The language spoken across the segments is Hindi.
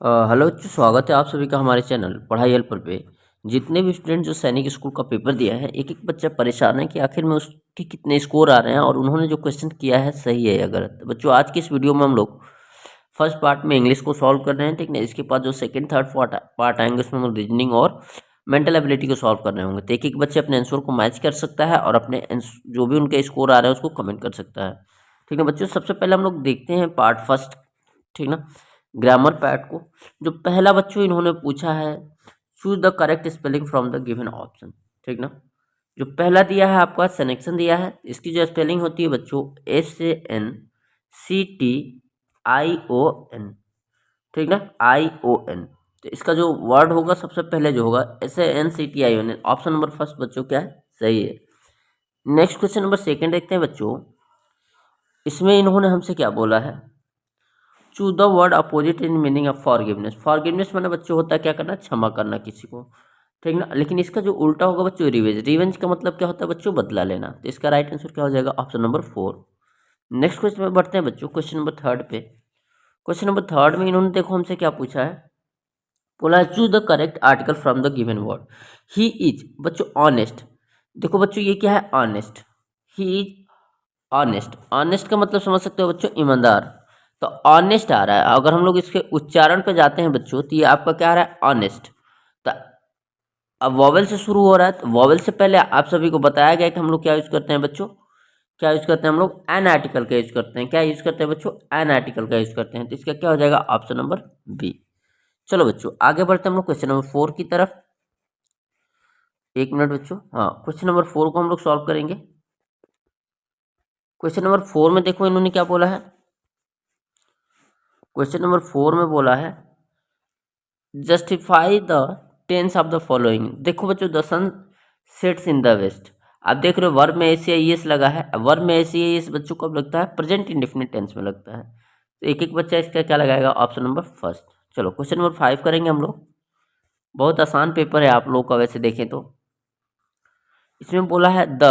हेलो बच्चों, स्वागत है आप सभी का हमारे चैनल पढ़ाई हेल्पर पे। जितने भी स्टूडेंट जो सैनिक स्कूल का पेपर दिया है, एक एक बच्चा परेशान है कि आखिर में उसके कितने स्कोर आ रहे हैं और उन्होंने जो क्वेश्चन किया है सही है या गलत। तो बच्चों, आज की इस वीडियो में हम लोग फर्स्ट पार्ट में इंग्लिश को सॉल्व कर रहे हैं, ठीक है। इसके बाद जो सेकंड थर्ड पार्ट आएंगे उसमें हम लोग रीजनिंग और मेंटल एबिलिटी को सॉल्व कर रहे होंगे। तो एक एक बच्चे अपने आंसर को मैच कर सकता है और अपने जो भी उनके स्कोर आ रहे हैं उसको कमेंट कर सकता है, ठीक है बच्चों। सबसे पहले हम लोग देखते हैं पार्ट फर्स्ट, ठीक ना, ग्रामर पार्ट को। जो पहला बच्चों इन्होंने पूछा है, choose the correct spelling from the given option, ठीक ना। जो पहला दिया है आपका सनेक्शन दिया है, इसकी जो स्पेलिंग होती है बच्चों SANCTION, ठीक ना, ION। तो इसका जो वर्ड होगा सबसे पहले जो होगा SANCTION। ऑप्शन नंबर फर्स्ट बच्चों क्या है, सही है। नेक्स्ट क्वेश्चन नंबर सेकंड देखते हैं बच्चों। इसमें इन्होंने हमसे क्या बोला है, choose the word opposite in meaning of forgiveness. Forgiveness माने बच्चों होता है क्या करना, क्षमा करना किसी को, ठीक ना। लेकिन इसका जो उल्टा होगा बच्चों रिवेंज। रिवेंज का मतलब क्या होता है बच्चों, बदला लेना। तो इसका राइट आंसर क्या हो जाएगा, ऑप्शन नंबर 4। नेक्स्ट क्वेश्चन में बढ़ते हैं बच्चों, क्वेश्चन नंबर थर्ड पे। क्वेश्चन नंबर थर्ड में इन्होंने देखो हमसे क्या पूछा है, बोला है choose the correct article from the given word. He is बच्चों ऑनेस्ट। देखो बच्चों ये क्या है, honest. He is honest. Honest का मतलब समझ सकते हो बच्चों, ईमानदार। तो ऑनेस्ट आ रहा है। अगर हम लोग इसके उच्चारण पे जाते हैं बच्चों तो ये आपका क्या आ रहा है, ऑनेस्ट। तो अब वॉवेल से शुरू हो रहा है, तो वॉवेल से पहले आप सभी को बताया गया कि हम लोग क्या यूज करते हैं बच्चों, क्या यूज करते हैं हम लोग, एन आर्टिकल का यूज करते हैं। क्या यूज करते हैं बच्चों, एन आर्टिकल का यूज करते हैं। तो इसका क्या हो जाएगा, ऑप्शन नंबर बी। चलो बच्चों आगे बढ़ते हैं हम लोग क्वेश्चन नंबर 4 की तरफ। एक मिनट बच्चों, हाँ, क्वेश्चन नंबर 4 को हम लोग सॉल्व करेंगे। क्वेश्चन नंबर 4 में देखो इन्होंने क्या बोला है, क्वेश्चन नंबर 4 में बोला है justify the tense of the following. देखो बच्चों, the sun sets in the west. आप देख रहे हो वर्ब में एस या ईएस लगा है। वर्ब में एस या ईएस बच्चों कब लगता है, प्रेजेंट इंडेफिनिट टेंस में लगता है। तो एक एक बच्चा इसका क्या लगाएगा, ऑप्शन नंबर फर्स्ट। चलो क्वेश्चन नंबर 5 करेंगे हम लोग। बहुत आसान पेपर है आप लोगों का वैसे देखें तो। इसमें बोला है the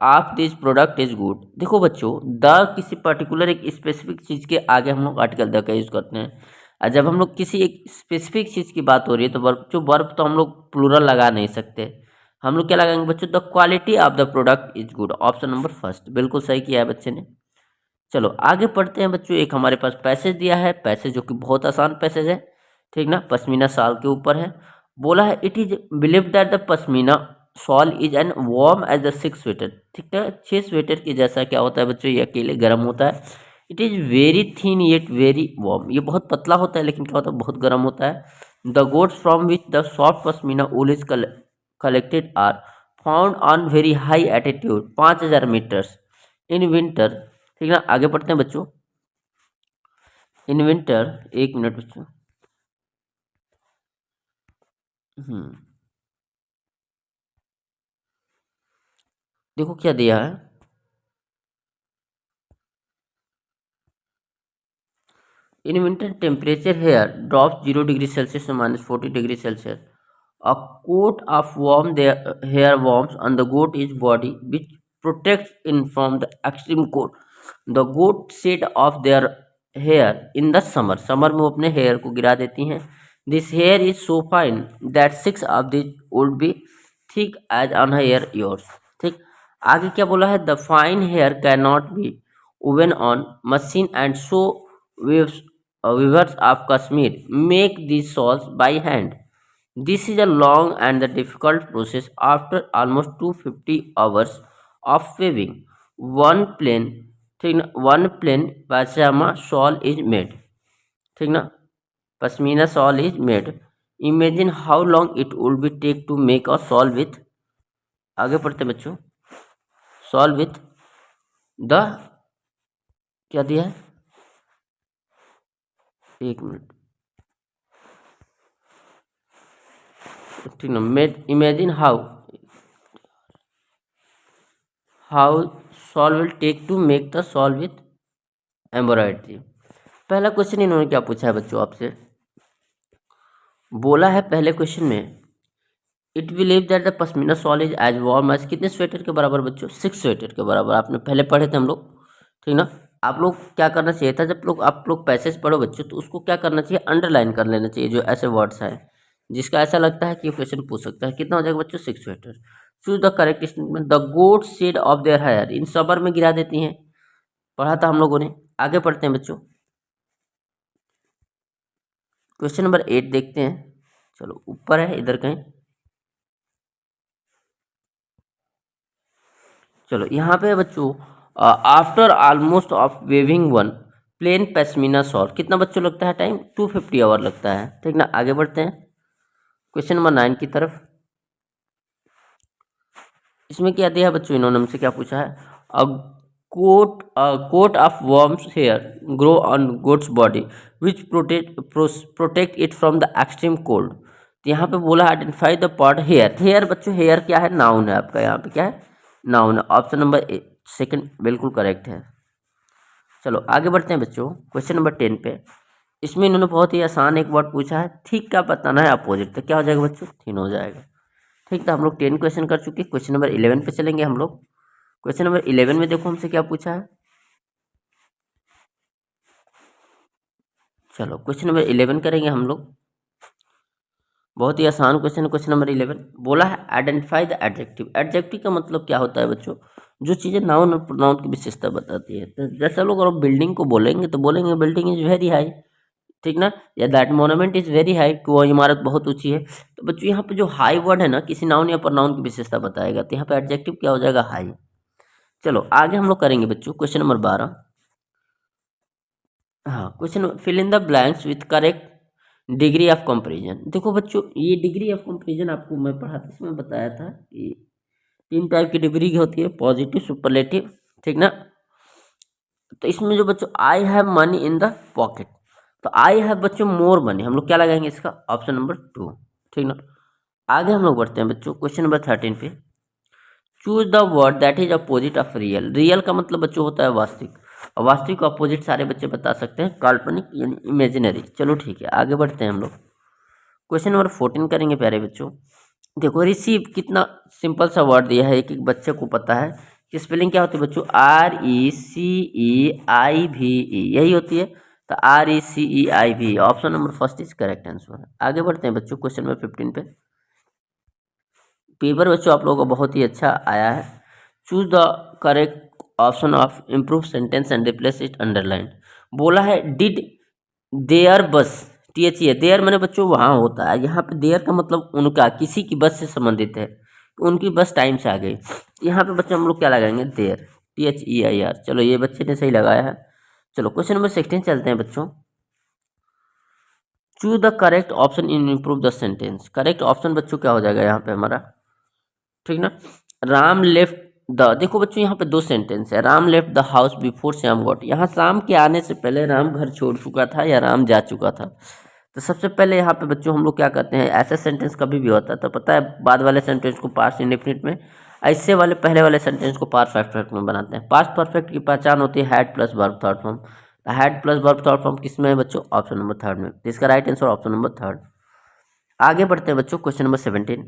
of this product is good. देखो बच्चों, द किसी पर्टिकुलर एक स्पेसिफिक चीज़ के आगे हम लोग आर्टिकल द का यूज़ करते हैं। और जब हम लोग किसी एक स्पेसिफिक चीज़ की बात हो रही है तो वर्ब तो हम लोग प्लूरल लगा नहीं सकते। हम लोग क्या लगाएंगे बच्चों, the quality of the product is good. Option number first, बिल्कुल सही किया है बच्चे ने। चलो आगे पढ़ते हैं बच्चों। एक हमारे पास पैसेज दिया है, पैसेज जो कि बहुत आसान पैसेज है, ठीक ना, पश्मीना शाल के ऊपर है। बोला है it is believe that the pashmina shawl is an warm as the 6 sweater. ठीक है, 6 स्वेटर के जैसा क्या होता है बच्चों, ये अकेले गर्म होता है। It is very thin yet very warm. ये बहुत पतला होता है लेकिन क्या होता है, बहुत गर्म होता है। The goats from which the soft pashmina wool is collected are found on very high attitude 5000 metres in winter. ठीक है ना, आगे पढ़ते हैं बच्चों। इन विंटर, एक मिनट बच्चों। हम्म, देखो क्या दिया है, in winter temperature here drop 0 degree Celsius to -40 degree Celsius. A coat of warm their hair warms on the goat is body which protects it from the extreme cold. The goat shed off their hair in the summer. Summer में वो अपने hair को गिरा देती हैं. This hair is so fine that 6 of these would be thick as on hair yours. ठीक, आगे क्या बोला है, the fine hair cannot be woven on machine and so weavers of Kashmir make these shawls by hand. This is a long and the difficult process. After almost 250 hours of weaving, one plain, ठीक ना, one plain pajama shawl is made. ठीक ना, pashmina shawl is made. Imagine how long it would be take to make a shawl with, आगे पढ़ते हैं बच्चों, shawl with the, क्या दिया है, एक मिनट, ठीक ना, made imagine how shawl will take to make the shawl with embroidery. पहला क्वेश्चन इन्होंने क्या पूछा है बच्चों आपसे, बोला है पहले क्वेश्चन में it believe that the pashmina shawl is as warm as, कितने स्वेटर के बराबर बच्चों, 6 स्वेटर के बराबर। आपने पहले पढ़े थे हम लोग, ठीक ना। आप लोग क्या करना चाहिए था, जब लोग आप लोग पैसेज पढ़ो बच्चों, तो उसको क्या करना चाहिए, अंडरलाइन कर लेना चाहिए जो ऐसे वर्ड्स हैं जिसका ऐसा लगता है कि क्वेश्चन पूछ सकता है। कितना हो जाएगा बच्चों, 6 sweater. Choose the correct statement, the goat shed of their hair, in summer में गिरा देती हैं, पढ़ा था हम लोगों ने। आगे पढ़ते हैं बच्चों, क्वेश्चन नंबर 8 देखते हैं। चलो ऊपर है इधर कहीं, चलो यहाँ पे है बच्चों, after almost of weaving one plain pashmina shawl, कितना बच्चों लगता है टाइम, 250 आवर लगता है। ठीक ना, आगे बढ़ते हैं क्वेश्चन नंबर 9 की तरफ। इसमें क्या दिया है बच्चों, इन्होंने हमसे क्या पूछा है, a coat of warms hair grow on goat's body which protect it from the extreme cold. तो यहाँ पे बोला identify the part hair. Hair बच्चों, हेयर क्या है, नाउन है आपका, यहाँ पे क्या है, नाउन है। ऑप्शन नंबर सेकंड बिल्कुल करेक्ट है। चलो आगे बढ़ते हैं बच्चों क्वेश्चन नंबर 10 पे। इसमें इन्होंने बहुत ही आसान एक वर्ड पूछा है, ठीक क्या बताना है अपोजिट, तो क्या हो जाएगा बच्चों, थिन हो जाएगा। ठीक, तो हम लोग 10 क्वेश्चन कर चुके हैं। क्वेश्चन नंबर 11 पे चलेंगे हम लोग। क्वेश्चन नंबर 11 में देखो हमसे क्या पूछा है। चलो क्वेश्चन नंबर 11 करेंगे हम लोग, बहुत ही आसान क्वेश्चन है। क्वेश्चन नंबर 11 बोला है आइडेंटिफाई द एडजेक्टिव। एडजेक्टिव का मतलब क्या होता है बच्चों, जो चीज़ें नाउन और प्रोनाउन की विशेषता बताती है। तो जैसे लोग अगर बिल्डिंग को बोलेंगे तो बोलेंगे बिल्डिंग इज वेरी हाई, ठीक ना, या that monument is very high, कि वो इमारत बहुत ऊंची है। तो बच्चों यहाँ पे जो हाई वर्ड है ना, किसी नाउन या प्रोनाउन की विशेषता बताएगा, तो यहाँ पे एडजेक्टिव क्या हो जाएगा, हाई। चलो आगे हम लोग करेंगे बच्चों क्वेश्चन नंबर 12। हाँ, question fill in the blanks with correct degree of comparison. देखो बच्चों, ये डिग्री ऑफ कंपैरिजन आपको मैं पढ़ाते समय बताया था कि 3 टाइप की डिग्री की होती है, पॉजिटिव, सुपरलेटिव, ठीक ना। तो इसमें जो बच्चों I have money in the pocket, तो आई हैव बच्चों मोर मनी, हम लोग क्या लगाएंगे इसका, ऑप्शन नंबर 2, ठीक ना। आगे हम लोग बढ़ते हैं बच्चों क्वेश्चन नंबर 13 पे। Choose the word that is opposite of real. Real का मतलब बच्चों होता है वास्तविक, और वास्तविक का अपोजिट सारे बच्चे बता सकते हैं, काल्पनिक यानी इमेजिनरी। चलो ठीक है, आगे बढ़ते हैं हम लोग क्वेश्चन नंबर 14 करेंगे प्यारे बच्चों। देखो रिसीव, कितना सिंपल सा वर्ड दिया है, एक एक बच्चे को पता है कि स्पेलिंग क्या होती है बच्चों, RECEIVE, यही होती है। तो RECEIVE, option number first is correct answer. आगे बढ़ते हैं बच्चों क्वेश्चन नंबर 15 पे। पेपर बच्चों आप लोगों का बहुत ही अच्छा आया है। Choose the correct option of improve sentence and replace it underline. बोला है डिड देयर बस, THE है, देयर मैंने बच्चों वहाँ होता है, यहाँ पे देयर का मतलब उनका, किसी की बस से संबंधित है, उनकी बस टाइम से आ गई। यहाँ पे बच्चों हम लोग क्या लगाएंगे, देयर, THEIR। चलो ये बच्चे ने सही लगाया है। चलो क्वेश्चन नंबर 16 चलते हैं बच्चों। Choose the correct option in improve the sentence. Correct option बच्चों क्या हो जाएगा यहाँ पे हमारा, ठीक ना। राम लेफ्ट द, देखो बच्चों यहाँ पे 2 सेंटेंस है, Ram left the house before Shyam got. यहाँ शाम के आने से पहले राम घर छोड़ चुका था या राम जा चुका था। तो सबसे पहले यहाँ पे बच्चों हम लोग क्या करते हैं, ऐसे सेंटेंस कभी भी होता है तो पता है, बाद वाले सेंटेंस को पास्ट इंडेफिनिट में, ऐसे वाले पहले वाले सेंटेंस को पास्ट परफेक्ट में बनाते हैं। पास्ट परफेक्ट की पहचान होती है had plus verb third form. Had plus verb third form किस में है बच्चों, ऑप्शन नंबर 3 में। तो इसका राइट आंसर ऑप्शन नंबर 3। आगे बढ़ते हैं बच्चों क्वेश्चन नंबर 17।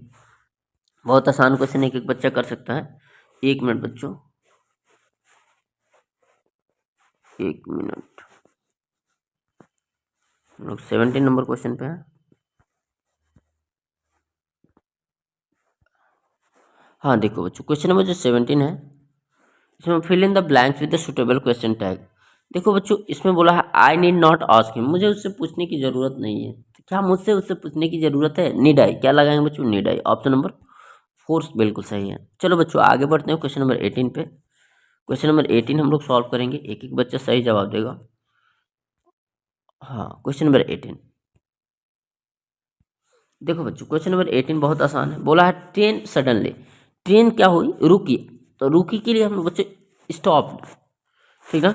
बहुत आसान क्वेश्चन, एक एक बच्चा कर सकता है। 1 मिनट बच्चों, 1 मिनट, हम लोग 17 नंबर क्वेश्चन पे हैं। हाँ देखो बच्चों, क्वेश्चन नंबर जो 17 है, इसमें fill in the blanks with the suitable question tag. देखो बच्चों, इसमें बोला है I need not ask him, मुझे उससे पूछने की ज़रूरत नहीं है। तो क्या मुझसे उससे पूछने की ज़रूरत है, नीड आई, क्या लगाएंगे बच्चों, नीड आई, ऑप्शन नंबर 4 बिल्कुल सही है। चलो बच्चों आगे बढ़ते हैं क्वेश्चन नंबर 18 पे। क्वेश्चन नंबर 18 हम लोग सॉल्व करेंगे, एक एक बच्चा सही जवाब देगा। हाँ, क्वेश्चन नंबर 18 देखो बच्चों, क्वेश्चन नंबर 18 बहुत आसान है। बोला है ट्रेन सडनली, ट्रेन क्या हुई, रुकी। तो रुकी के लिए हम लोग बच्चे स्टॉप, ठीक है।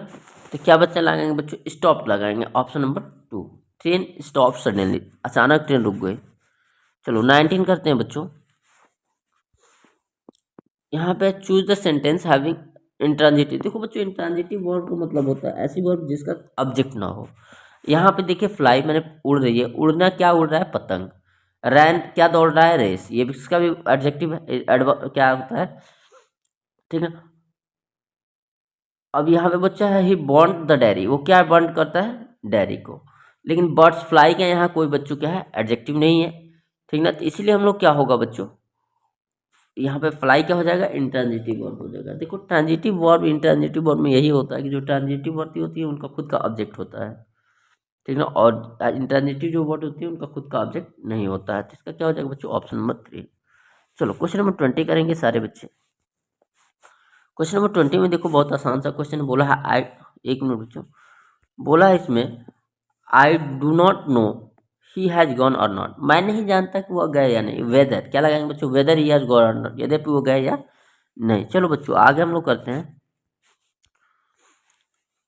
तो क्या बच्चा लगाएंगे बच्चों, स्टॉप लगाएंगे, option number 2। Train stop suddenly, अचानक ट्रेन रुक गई। चलो 19 करते हैं बच्चों। यहाँ पे choose the sentence having intransitive. देखो बच्चों, इंट्रांजिटिव वर्ड का मतलब होता है ऐसी वर्ड जिसका ऑब्जेक्ट ना हो। यहाँ पे देखिए फ्लाई मैंने उड़ रही है, उड़ना क्या उड़ रहा है, पतंग। रैन क्या दौड़ रहा है, रेस, ये भी इसका भी एडजेक्टिव है, क्या होता है, ठीक है। अब यहाँ पे बच्चा है ही बॉन्ड द डायरी, वो क्या बॉन्ड करता है, डायरी को। लेकिन बर्ड्स फ्लाई का यहाँ कोई बच्चों क्या है, एडजेक्टिव नहीं है, ठीक ना। तो इसलिए हम लोग क्या होगा बच्चों, यहाँ पे फ्लाई क्या हो जाएगा, इंट्रांजिटिव वर्ब हो जाएगा। देखो ट्रांजिटिव वर्ब इंट्रांजिटिव वर्ब में यही होता है कि जो ट्रांजिटिव वर्ब होती है उनका खुद का ऑब्जेक्ट होता है, ठीक ना, और इंट्रांजिटिव जो वर्ड होती है उनका खुद का ऑब्जेक्ट नहीं होता है। तो इसका क्या हो जाएगा बच्चों, ऑप्शन नंबर 3। चलो क्वेश्चन नंबर 20 करेंगे सारे बच्चे। क्वेश्चन नंबर 20 में देखो बहुत आसान सा क्वेश्चन बोला है, आई, एक मिनट बच्चों, बोला है इसमें I do not know he has gone और नॉट, मैं नहीं जानता कि वह गए या नहीं। वेदर क्या लगाएंगे बच्चों, वेदर ही हैज़ गॉन और नॉट, यद्यपि वो गए या नहीं। चलो बच्चों आगे हम लोग करते हैं,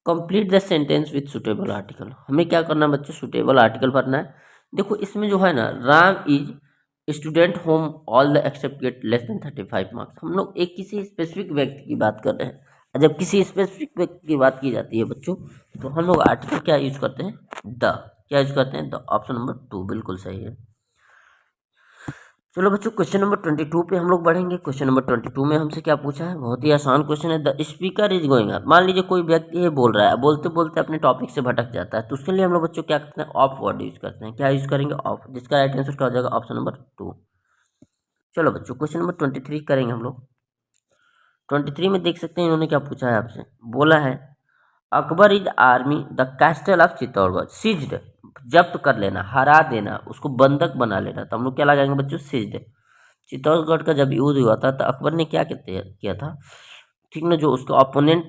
complete the sentence with suitable article. हमें क्या करना है बच्चों, सुटेबल आर्टिकल भरना है। देखो इसमें जो है ना, Ram is student home all the except get less than 35 marks, हम लोग एक किसी स्पेसिफिक व्यक्ति की बात कर रहे हैं। और जब किसी स्पेसिफिक व्यक्ति की बात की जाती है बच्चों, तो हम लोग आर्टिकल क्या यूज करते हैं, द, क्या यूज करते हैं, द। ऑप्शन नंबर 2 बिल्कुल सही है। चलो बच्चों क्वेश्चन नंबर 22 पे हम लोग बढ़ेंगे। क्वेश्चन नंबर 22 में हमसे क्या पूछा है, बहुत ही आसान क्वेश्चन है। The speaker is going up, मान लीजिए कोई व्यक्ति है बोल रहा है, बोलते बोलते अपने टॉपिक से भटक जाता है, तो उसके लिए हम लोग बच्चों क्या करते हैं, ऑफ वर्ड यूज करते हैं। क्या यूज करेंगे, ऑफ, जिसका राइट आंसर क्या हो जाएगा, ऑप्शन नंबर 2। चलो बच्चों क्वेश्चन नंबर 23 करेंगे हम लोग। 23 में देख सकते हैं इन्होंने क्या पूछा है आपसे, बोला है Akbar is army the castle of Chittorgarh seized, जब्त कर लेना, हरा देना, उसको बंधक बना लेना। तो हम लोग क्या लगाएंगे बच्चों, सीज्ड। चित्तौड़गढ़ का जब युद्ध हुआ था तो अकबर ने क्या किया था, ठीक ना, जो उसके ओपोनेंट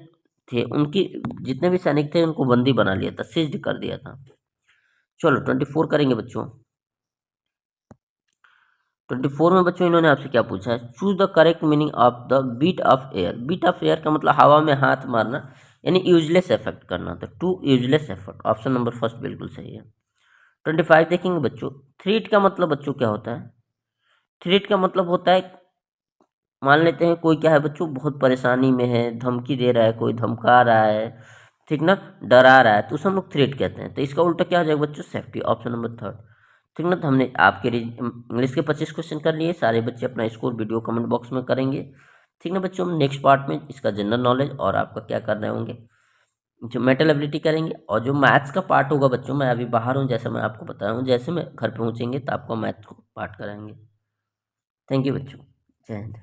थे उनकी जितने भी सैनिक थे उनको बंदी बना लिया था, सीज्ड कर दिया था। चलो 24 करेंगे बच्चों। 24 में बच्चों इन्होंने आपसे क्या पूछा है, choose the correct meaning of the beat of air. Beat of air का मतलब हवा में हाथ मारना, यानी यूजलेस इफेक्ट करना। तो to useless effort, option number first बिल्कुल सही है। 25 देखेंगे बच्चों, थ्रीट का मतलब बच्चों क्या होता है, थ्रेट का मतलब होता है, मान लेते हैं कोई क्या है बच्चों बहुत परेशानी में है, धमकी दे रहा है, कोई धमका रहा है, ठीक ना, डरा रहा है, तो उसे हम लोग थ्रेट कहते हैं। तो इसका उल्टा क्या हो जाएगा बच्चों, सेफ्टी, ऑप्शन नंबर 3, ठीक ना। तो हमने आपके इंग्लिश के 25 क्वेश्चन कर लिए, सारे बच्चे अपना स्कोर वीडियो कमेंट बॉक्स में करेंगे, ठीक ना बच्चों। हम नेक्स्ट पार्ट में इसका जनरल नॉलेज और आपका क्या करने होंगे, जो मेंटल एबिलिटी करेंगे, और जो मैथ्स का पार्ट होगा बच्चों, मैं अभी बाहर हूँ, जैसे मैं आपको बताया हूँ, जैसे मैं घर पहुँचेंगे तो आपको मैथ्स को पार्ट कराएंगे। थैंक यू बच्चों, जय हिंद।